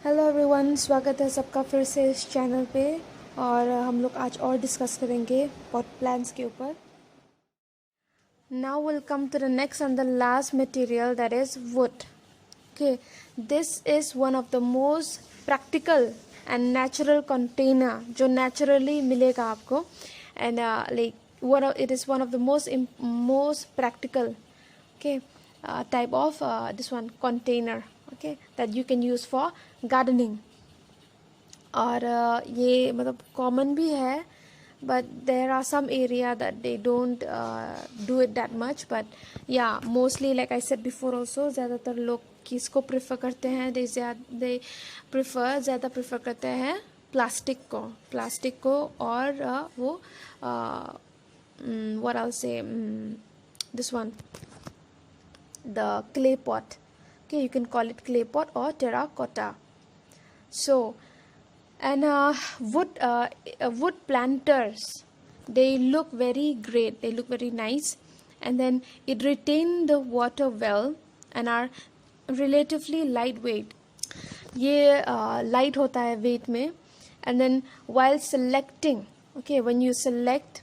Hello everyone, स्वागत है सबका फिर से इस चैनल पे। और हम लोग आज और डिस्कस करेंगे पॉट प्लांट्स के ऊपर। Now will come to the next and the last material, that is wood. Okay, this is one of the most practical and natural container जो नेचुरली मिलेगा आपको। And like it is one of the most practical type of this one container, okay, that you can use for gardening. और ये मतलब common भी है, but there are some area that they don't do it that much, but yeah, mostly like I said before also, ज़्यादातर लोग किसको prefer करते हैं, they ज़्यादा prefer करते हैं प्लास्टिक को और वो what I'll say, this one, the clay pot. Okay, you can call it clay pot or terracotta. So, and wood planters, they look very great, they look very nice, and then it retain the water well and are relatively lightweight. ये light होता है weight में. And then while selecting, okay, when you select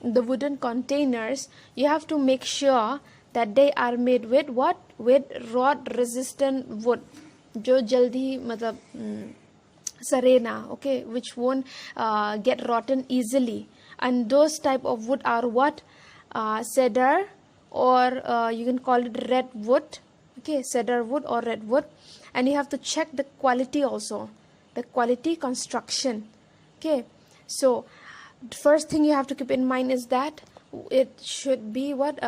the wooden containers, you have to make sure that they are made with what? With rot resistant wood, जो जल्दी मतलब सरे ना, okay, which won't get rotten easily. And those type of wood are what? Cedar, or you can call it redwood. Okay, cedar wood or redwood. And you have to check the quality also, the quality construction. Okay, so first thing you have to keep in mind is that it should be what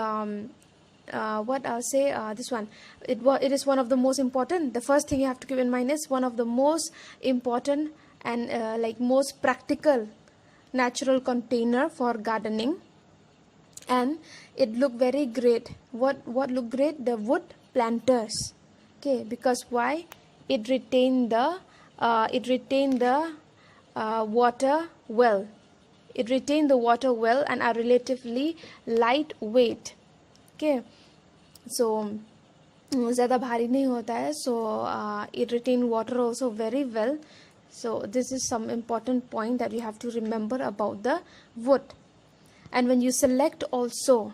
I'll say, this one, it is one of the most important. The first thing you have to keep in mind is one of the most important and like most practical natural container for gardening, and it look very great. What look great? The wood planters. Okay, because why? It retain the water well. It retain the water well and are relatively lightweight. Okay, so ज़्यादा भारी नहीं होता है, so it retain water also very well. So this is some important point that you have to remember about the wood. And when you select also,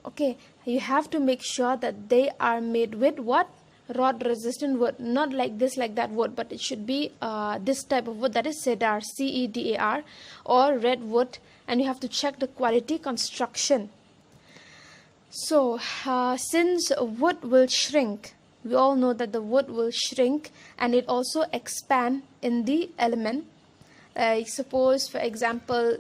okay, you have to make sure that they are made with what? Rot resistant wood, not like this, like that wood, but it should be this type of wood, that is cedar, CEDAR, or redwood. And you have to check the quality construction. So since wood will shrink, we all know that the wood will shrink and it also expand in the element. Suppose for example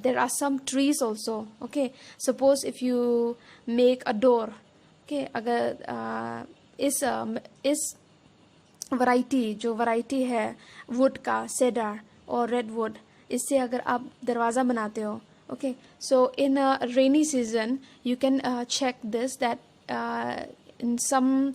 there are some trees also. Okay, suppose if you make a door, okay, अगर इस variety जो variety है would का, cedar और redwood, इससे अगर आप दरवाज़ा बनाते हो, okay, so in a rainy season you can check this, that in some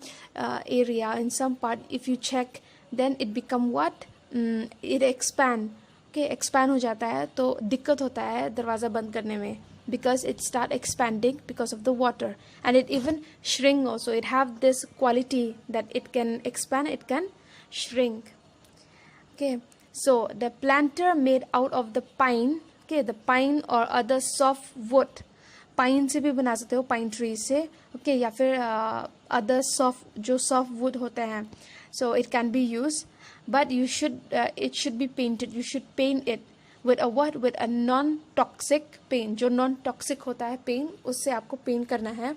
area, in some part, if you check, then it become what? It expand. Okay, expand हो जाता है, तो दिक्कत होता है दरवाज़ा बंद करने में, because it start expanding because of the water. And it even shrink also. It have this quality that it can expand, it can shrink. Okay, so the planter made out of the pine, okay, the pine or other soft wood, pine से भी बना सकते हो, pine tree से, okay, या फिर other soft जो soft wood होते हैं, so it can be used, but you should it should be painted. You should paint it with a what? With a non-toxic paint. जो non-toxic होता है paint, उससे आपको paint करना है,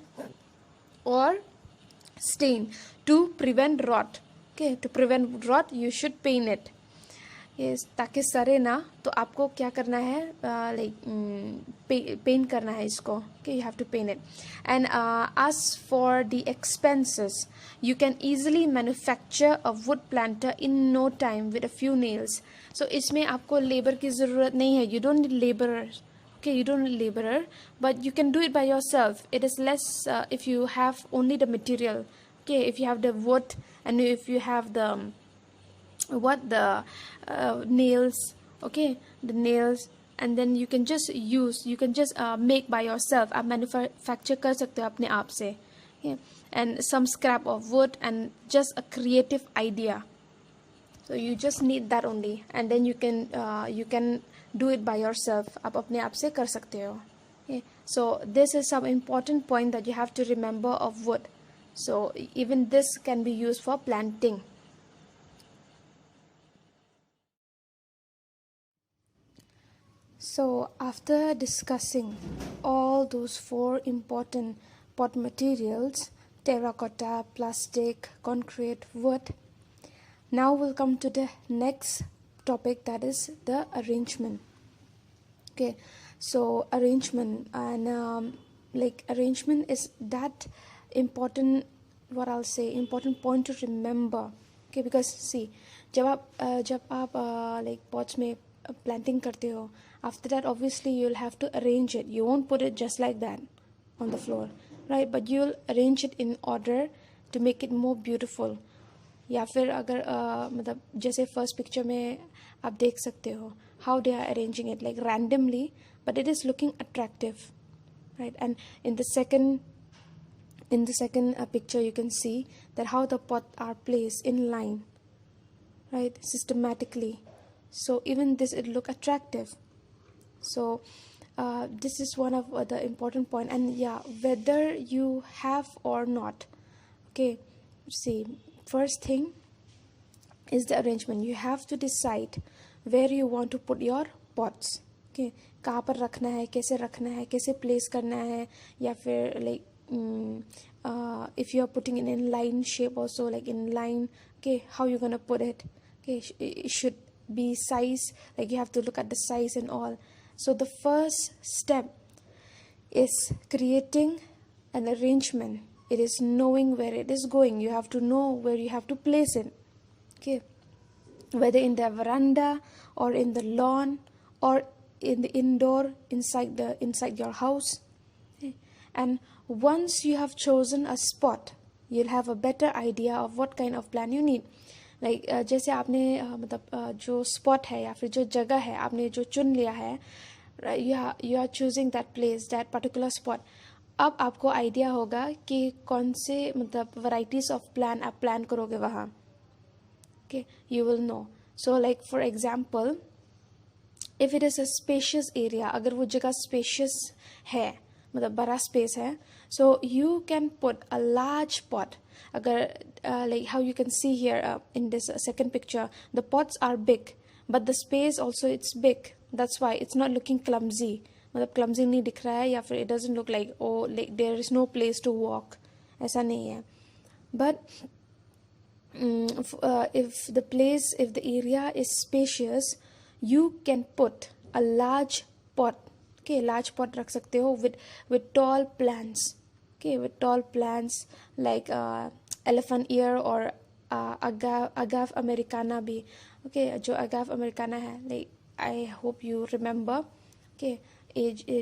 और stain to prevent rot. Okay, to prevent rot you should paint it. Yes, ताकि सरे ना, तो आपको क्या करना है, पेंट करना है इसको. Okay, you have to paint it. And as for the expenses, you can easily manufacture a wood planter in no time with a few nails. So इसमें आपको लेबर की ज़रूरत नहीं है. You don't need laborers. Okay, you don't need laborer, but you can do it by yourself. It is less if you have only the material. Okay, if you have the wood and if you have the nails, okay, the nails, and then you can just make by yourself. आप manufacture कर सकते हो अपने आप से. okay, and some scrap of wood and just a creative idea. So you just need that only, and then you can do it by yourself. आप अपने आप से कर सकते हो. Okay. So this is some important point that you have to remember of wood. So even this can be used for planting. So after discussing all those 4 important pot materials, terracotta, plastic, concrete, wood, now we'll come to the next topic, that is the arrangement. Okay, so arrangement, and like arrangement is that important, what I'll say, important point to remember. Okay, because see, जब आप like pots में planting करते हो, after that obviously you'll have to arrange it. You won't put it just like that on the floor, right? But you'll arrange it in order to make it more beautiful. या फिर अगर मतलब जैसे first picture में आप देख सकते हो how they are arranging it like randomly, but it is looking attractive, right? And in the second picture you can see that how the pots are placed in line, right, systematically. So even this, it look attractive. So this is one of the important point. And yeah, whether you have or not, okay, see, first thing is the arrangement. You have to decide where you want to put your pots. Okay, कहाँ पर रखना है, कैसे place करना है, या फिर like if you are putting it in line shape also, like in line, okay, how you gonna put it. Okay, it should be size, like you have to look at the size and all. So the first step is creating an arrangement. It is knowing where it is going. You have to know where you have to place it. Okay, whether in the veranda or in the lawn or in the indoor, inside your house. Okay. And once you have chosen a spot, you'll have a better idea of what kind of plan you need. Like जैसे आपने मतलब जो spot है या फिर जो जगह है आपने जो चुन लिया है, you are choosing that place, that particular spot. अब आपको आइडिया होगा कि कौन से मतलब varieties of plan आप प्लान करोगे वहाँ. Okay, you will know. So like for example, if it is a spacious area, अगर वो जगह spacious है, मतलब बड़ा space है, so you can put a large pot. अगर like how you can see here in this second picture, the pots are big, but the space also it's big. That's why it's not looking clumsy. मतलब clumsy नहीं दिख रहा है, या फिर it doesn't look like oh like there is no place to walk. ऐसा नहीं है. But if the area is spacious, you can put a large pot. Okay, large pot रख सकते हो with tall plants. Okay, with tall plants like elephant ear or agave americana भी. Okay, जो agave americana है, like I hope you remember. Okay,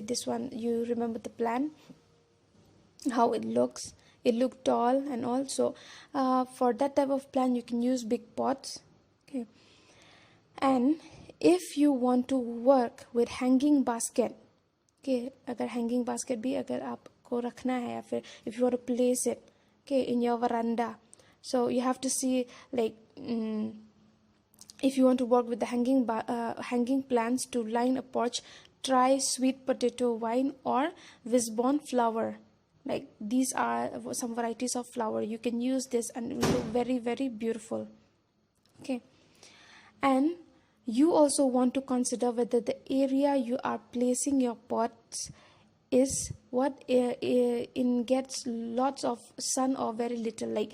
this one you remember the plant, how it looks. It look tall and all. So for that type of plant you can use big pots. Okay, and if you want to work with hanging basket, okay, अगर hanging basket भी अगर आपको रखना है, या फिर if you want to place it, okay, in your veranda, so you have to see like if you want to work with the hanging plants to line a porch, try sweet potato vine or Wisbon flower. Like these are some varieties of flower. You can use this and it will look very, very beautiful. Okay, and you also want to consider whether the area you are placing your pots is what in gets lots of sun or very little. Like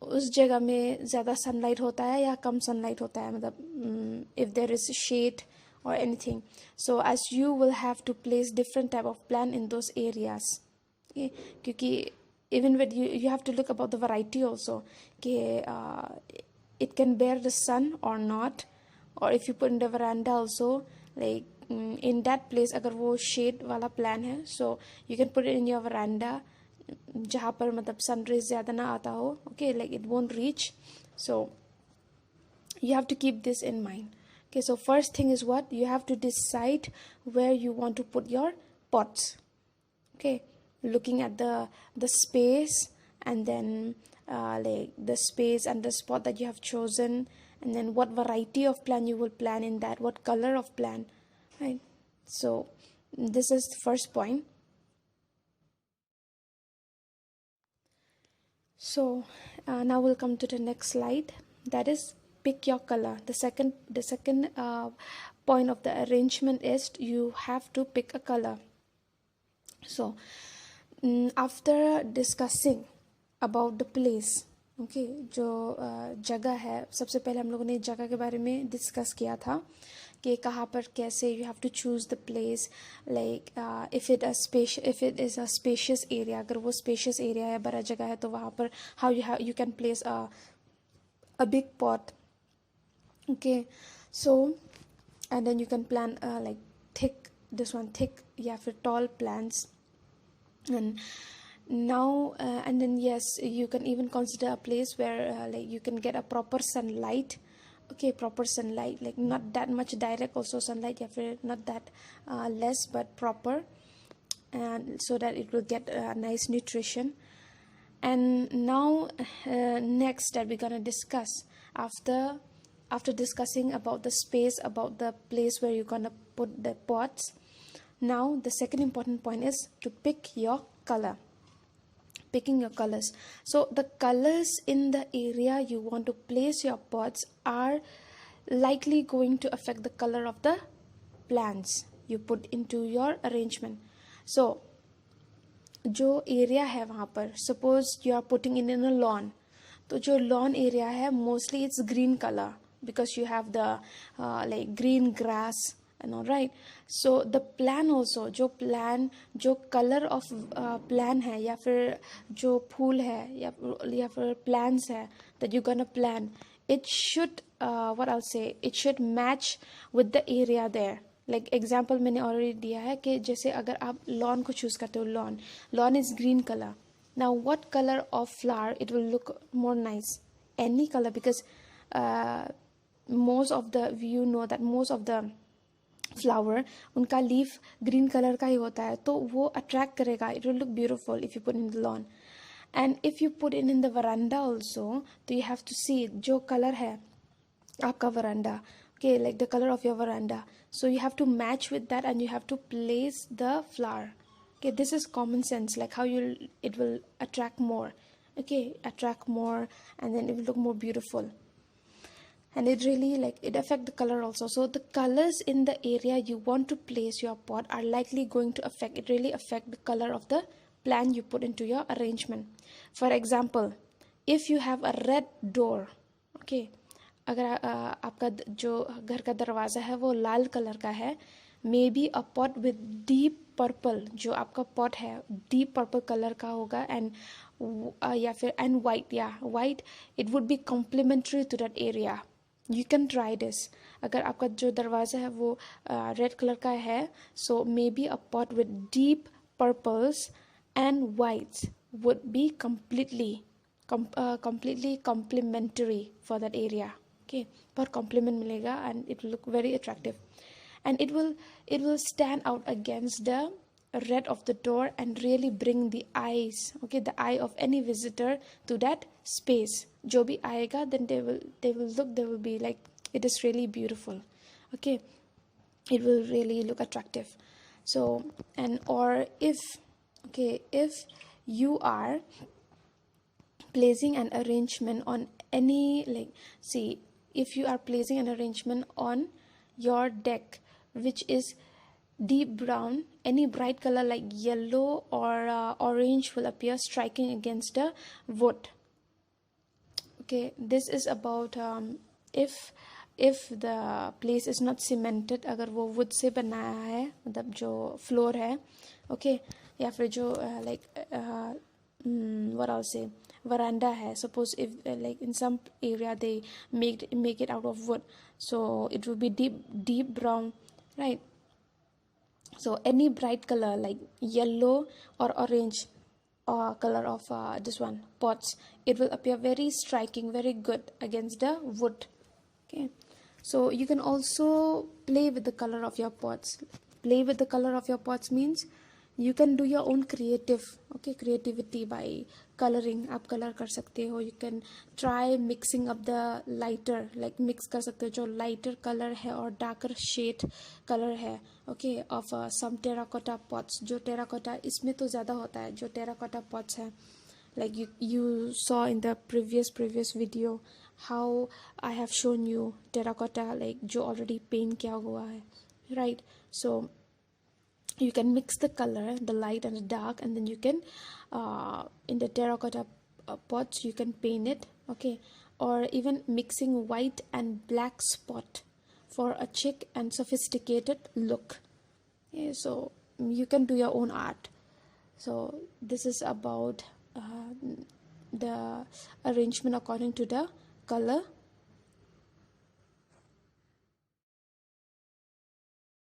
उस जगह में ज़्यादा sunlight होता है या कम sunlight होता है, मतलब if there is shade or anything. So as you will have to place different type of plant in those areas. Okay, क्योंकि even with you have to look about the variety also, कि it can bear the sun or not, or if you put in the veranda also, like in that place अगर वो shade वाला plan है, so you can put it in your veranda जहाँ पर मतलब sun rays ज़्यादा ना आता हो. Okay, like it won't reach. So you have to keep this in mind. Okay, so first thing is what you have to decide where you want to put your pots. Okay, looking at the space, and then like the space and the spot that you have chosen, and then what variety of plant you will plant in that, what color of plant, right? So this is the first point. So now we'll come to the next slide, that is pick your color. The second point of the arrangement is you have to pick a color. So after discussing about the place, okay जो जगह है, सबसे पहले हम लोगों ने जगह के बारे में डिस्कस किया था कि कहाँ पर कैसे you have to choose the place, like if it is a spacious area, अगर वो स्पेशियस एरिया है, बड़ा जगह है, तो वहाँ पर how you can place a big pot. Okay, so and then you can plan like thick या फिर tall plants. And now and then yes, you can even consider a place where like you can get a proper sunlight. Okay, proper sunlight, like not that much direct also sunlight, yeah, not that less, but proper, and so that it will get nice nutrition. And now next that we're gonna discuss after discussing about the space, about the place where you're gonna put the pots. Now the second important point is to pick your color, picking your colors. So the colors in the area you want to place your pots are likely going to affect the color of the plants you put into your arrangement. So जो area है वहाँ पर, suppose you are putting in a lawn, तो जो lawn area है mostly it's green colour because you have the like green grass and all right. So the plan also, जो colour of plan है या फिर जो फूल है या फिर प्लान्स है that you gonna plan, it should what I'll say, it should match with the area there. Like example मैंने ऑलरेडी दिया है कि जैसे अगर आप लॉन को चूज़ करते हो, lawn is green colour. Now what colour of flower it will look more nice, any colour, because most of the you know that most of the flower उनका लीफ ग्रीन कलर का ही होता है, तो वो attract करेगा, it will look beautiful if you put in the lawn. And if you put in the veranda also, तो you have to सी जो colour है आपका वरांडा, okay, like the color of your veranda, so you have to match with that and you have to place the flower. Okay, this is common sense, like how it will attract more. Okay, attract more, and then it will look more beautiful, and it really like it affect the color also. So the colors in the area you want to place your pot are likely going to really affect the color of the plant you put into your arrangement. For example, if you have a red door, okay, अगर आपका जो घर का दरवाज़ा है वो लाल colour का है, may be a pot with deep purple, जो आपका पॉट है डीप पर्पल कलर का होगा, एंड या फिर and white, it would be complementary to that area. You can try this. अगर आपका जो दरवाज़ा है वो रेड कलर का है, so maybe a pot with deep purples and whites would be completely complimentary for that area. Okay, per compliment milega, and it will look very attractive, and it will stand out against the red of the door and really bring the eyes, okay, the eye of any visitor to that space. Jo bhi aayega, then they will be like, it is really beautiful. Okay, it will really look attractive. So, and or if you are placing an arrangement on any, like, see, if you are placing an arrangement on your deck which is deep brown, any bright color like yellow or orange will appear striking against the wood. Okay, this is about if the place is not cemented, अगर वो wood से बनाया है, मतलब जो floor है, okay, या फिर जो what I'll say, veranda hai. Suppose if like in some area they make it out of wood, so it will be deep brown, right? So any bright color like yellow or orange color of this one pots, it will appear very striking, very good against the wood. Okay, so you can also play with the color of your pots. Play with the color of your pots means you can do your own creativity by coloring. आप colour कर सकते हो. You can try mixing up the lighter, like mix कर सकते हो जो lighter color है और darker shade color है, okay, of some terracotta pots. जो terracotta इसमें तो ज़्यादा होता है जो terracotta pots है, like you saw in the previous video how I have shown you terracotta, like जो already paint किया हुआ है, right? So you can mix the color, the light and the dark, and then you can in the terracotta pots you can paint it, okay, or even mixing white and black spot for a chic and sophisticated look. Okay, so you can do your own art. So this is about the arrangement according to the color